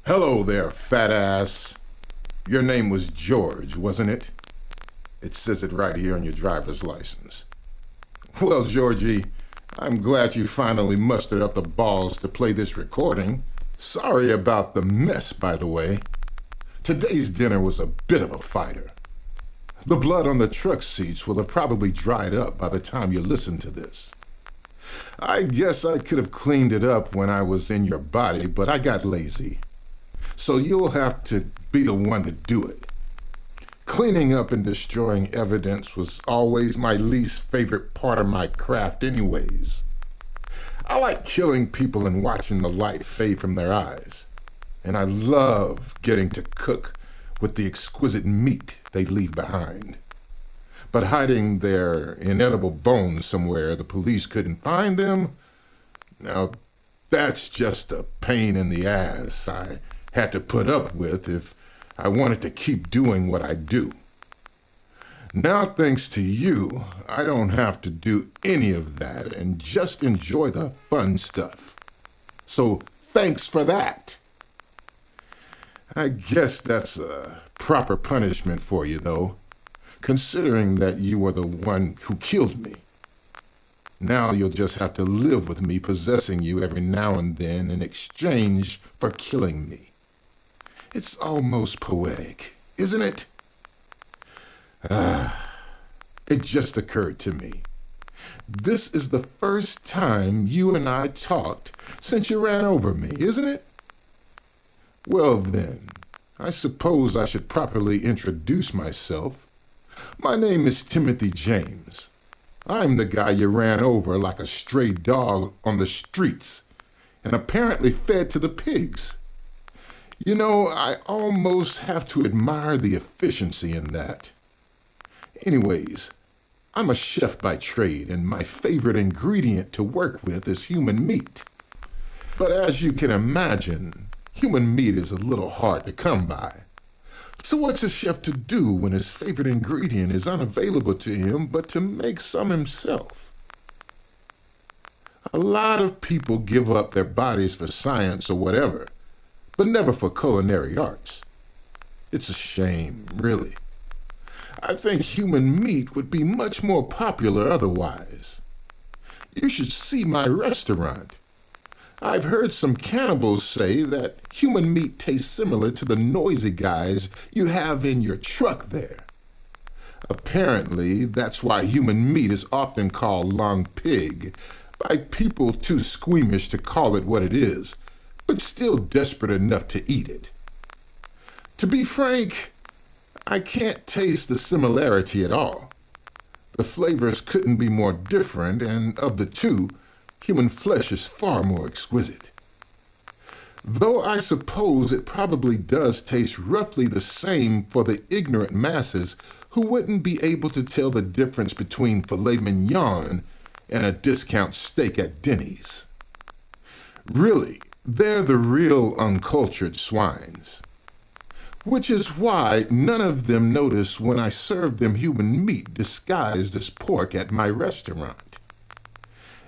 Hello there, fat ass. Your name was George, wasn't it? It says it right here on your driver's license. Well, Georgie, I'm glad you finally mustered up the balls to play this recording. Sorry about the mess, by the way. Today's dinner was a bit of a fighter. The blood on the truck seats will have probably dried up by the time you listen to this. I guess I could have cleaned it up when I was in your body, but I got lazy. So you'll have to be the one to do it. Cleaning up and destroying evidence was always my least favorite part of my craft anyways. I like killing people and watching the light fade from their eyes. And I love getting to cook with the exquisite meat they leave behind. But hiding their inedible bones somewhere the police couldn't find them, now that's just a pain in the ass I had to put up with if I wanted to keep doing what I do. Now, thanks to you, I don't have to do any of that and just enjoy the fun stuff. So thanks for that. I guess that's a proper punishment for you, though, considering that you were the one who killed me. Now you'll just have to live with me possessing you every now and then in exchange for killing me. It's almost poetic, isn't it? It just occurred to me. This is the first time you and I talked since you ran over me, isn't it? Well then, I suppose I should properly introduce myself. My name is Timothy James. I'm the guy you ran over like a stray dog on the streets and apparently fed to the pigs. You know, I almost have to admire the efficiency in that. Anyways, I'm a chef by trade, and my favorite ingredient to work with is human meat. But as you can imagine, human meat is a little hard to come by. So what's a chef to do when his favorite ingredient is unavailable to him but to make some himself? A lot of people give up their bodies for science or whatever, but never for culinary arts. It's a shame, really. I think human meat would be much more popular otherwise. You should see my restaurant. I've heard some cannibals say that human meat tastes similar to the noisy guys you have in your truck there. Apparently, that's why human meat is often called long pig by people too squeamish to call it what it is, but still desperate enough to eat it. To be frank, I can't taste the similarity at all. The flavors couldn't be more different, and of the two, human flesh is far more exquisite. Though I suppose it probably does taste roughly the same for the ignorant masses who wouldn't be able to tell the difference between filet mignon and a discount steak at Denny's. Really, they're the real uncultured swines. Which is why none of them notice when I serve them human meat disguised as pork at my restaurant.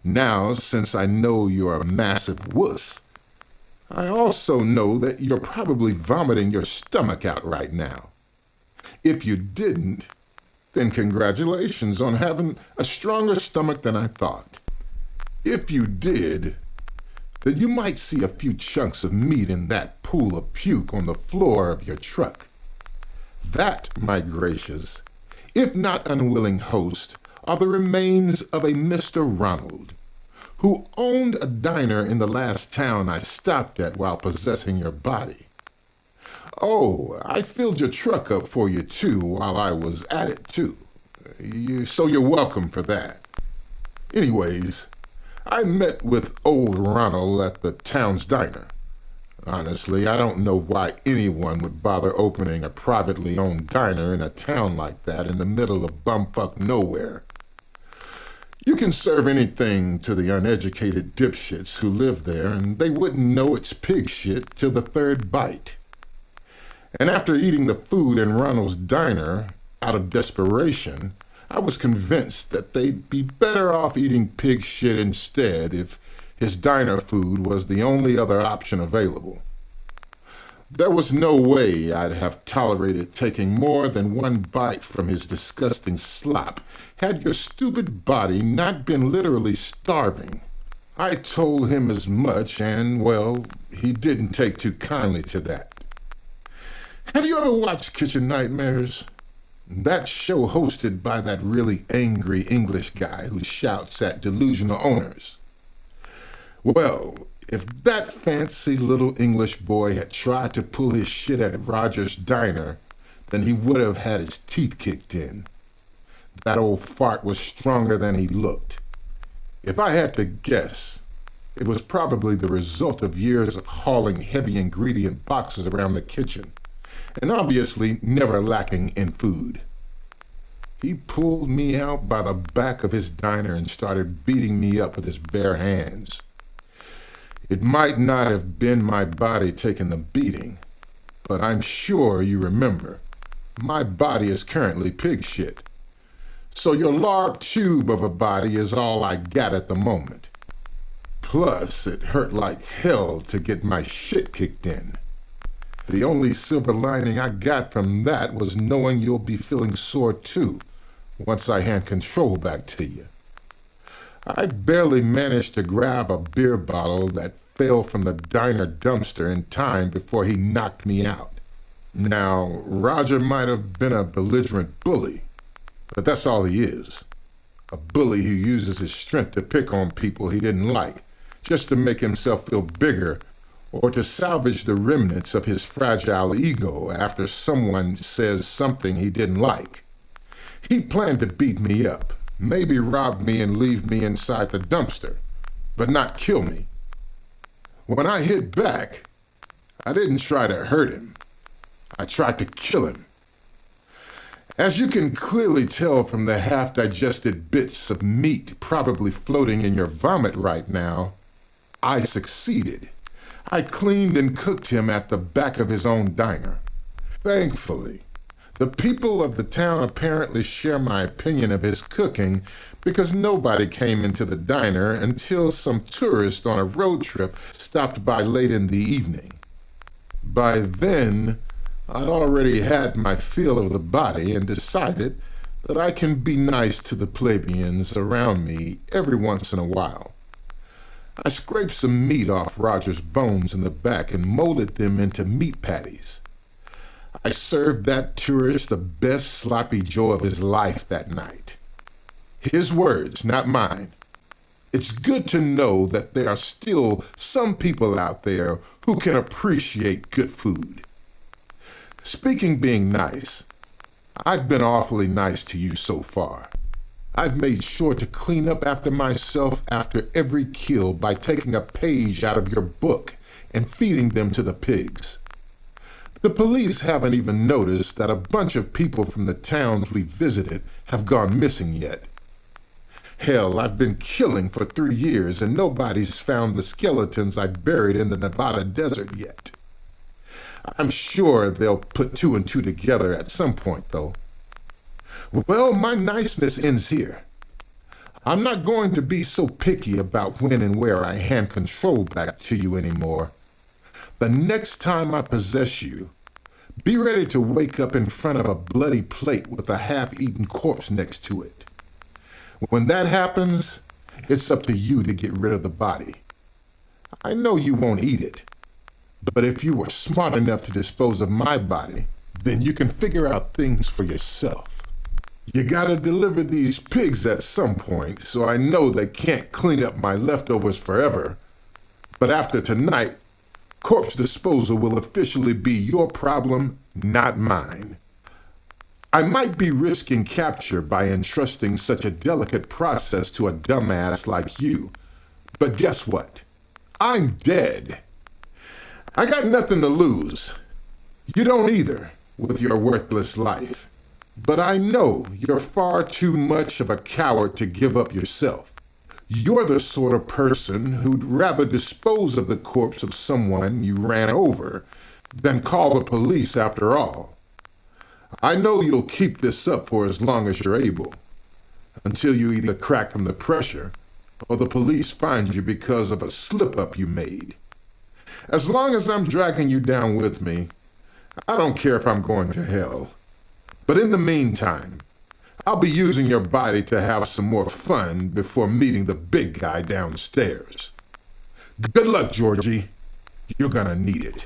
Now, since I know you're a massive wuss, I also know that you're probably vomiting your stomach out right now. If you didn't, then congratulations on having a stronger stomach than I thought. If you did, then you might see a few chunks of meat in that pool of puke on the floor of your truck. That, my gracious, if not unwilling host, are the remains of a Mr. Ronald, who owned a diner in the last town I stopped at while possessing your body. Oh, I filled your truck up for you too while I was at it too. So you're welcome for that. Anyways, I met with old Ronald at the town's diner. Honestly, I don't know why anyone would bother opening a privately owned diner in a town like that in the middle of bumfuck nowhere. You can serve anything to the uneducated dipshits who live there, and they wouldn't know it's pig shit till the third bite. And after eating the food in Ronald's diner, out of desperation, I was convinced that they'd be better off eating pig shit instead if his diner food was the only other option available. There was no way I'd have tolerated taking more than one bite from his disgusting slop had your stupid body not been literally starving. I told him as much and, well, he didn't take too kindly to that. Have you ever watched Kitchen Nightmares? That show hosted by that really angry English guy who shouts at delusional owners. Well, if that fancy little English boy had tried to pull his shit at Roger's diner, then he would have had his teeth kicked in. That old fart was stronger than he looked. If I had to guess, it was probably the result of years of hauling heavy ingredient boxes around the kitchen, and obviously never lacking in food. He pulled me out by the back of his diner and started beating me up with his bare hands. It might not have been my body taking the beating, but I'm sure you remember, my body is currently pig shit. So your large tube of a body is all I got at the moment. Plus, it hurt like hell to get my shit kicked in. The only silver lining I got from that was knowing you'll be feeling sore too, once I hand control back to you. I barely managed to grab a beer bottle that fell from the diner dumpster in time before he knocked me out. Now, Roger might have been a belligerent bully, but that's all he is. A bully who uses his strength to pick on people he didn't like, just to make himself feel bigger or to salvage the remnants of his fragile ego after someone says something he didn't like. He planned to beat me up, maybe rob me and leave me inside the dumpster, but not kill me. When I hit back, I didn't try to hurt him. I tried to kill him. As you can clearly tell from the half-digested bits of meat probably floating in your vomit right now, I succeeded. I cleaned and cooked him at the back of his own diner. Thankfully, the people of the town apparently share my opinion of his cooking because nobody came into the diner until some tourist on a road trip stopped by late in the evening. By then, I'd already had my feel of the body and decided that I can be nice to the plebeians around me every once in a while. I scraped some meat off Roger's bones in the back and molded them into meat patties. I served that tourist the best sloppy joe of his life that night. His words, not mine. It's good to know that there are still some people out there who can appreciate good food. Speaking being nice, I've been awfully nice to you so far. I've made sure to clean up after myself after every kill by taking a page out of your book and feeding them to the pigs. The police haven't even noticed that a bunch of people from the towns we visited have gone missing yet. Hell, I've been killing for 3 years and nobody's found the skeletons I buried in the Nevada desert yet. I'm sure they'll put 2 and 2 together at some point, though. Well, my niceness ends here. I'm not going to be so picky about when and where I hand control back to you anymore. The next time I possess you, be ready to wake up in front of a bloody plate with a half-eaten corpse next to it. When that happens, it's up to you to get rid of the body. I know you won't eat it, but if you were smart enough to dispose of my body, then you can figure out things for yourself. You gotta deliver these pigs at some point, so I know they can't clean up my leftovers forever. But after tonight, corpse disposal will officially be your problem, not mine. I might be risking capture by entrusting such a delicate process to a dumbass like you, but guess what? I'm dead. I got nothing to lose. You don't either, with your worthless life. But I know you're far too much of a coward to give up yourself. You're the sort of person who'd rather dispose of the corpse of someone you ran over than call the police after all. I know you'll keep this up for as long as you're able, until you either crack from the pressure or the police find you because of a slip-up you made. As long as I'm dragging you down with me, I don't care if I'm going to hell. But in the meantime, I'll be using your body to have some more fun before meeting the big guy downstairs. Good luck, Georgie. You're gonna need it.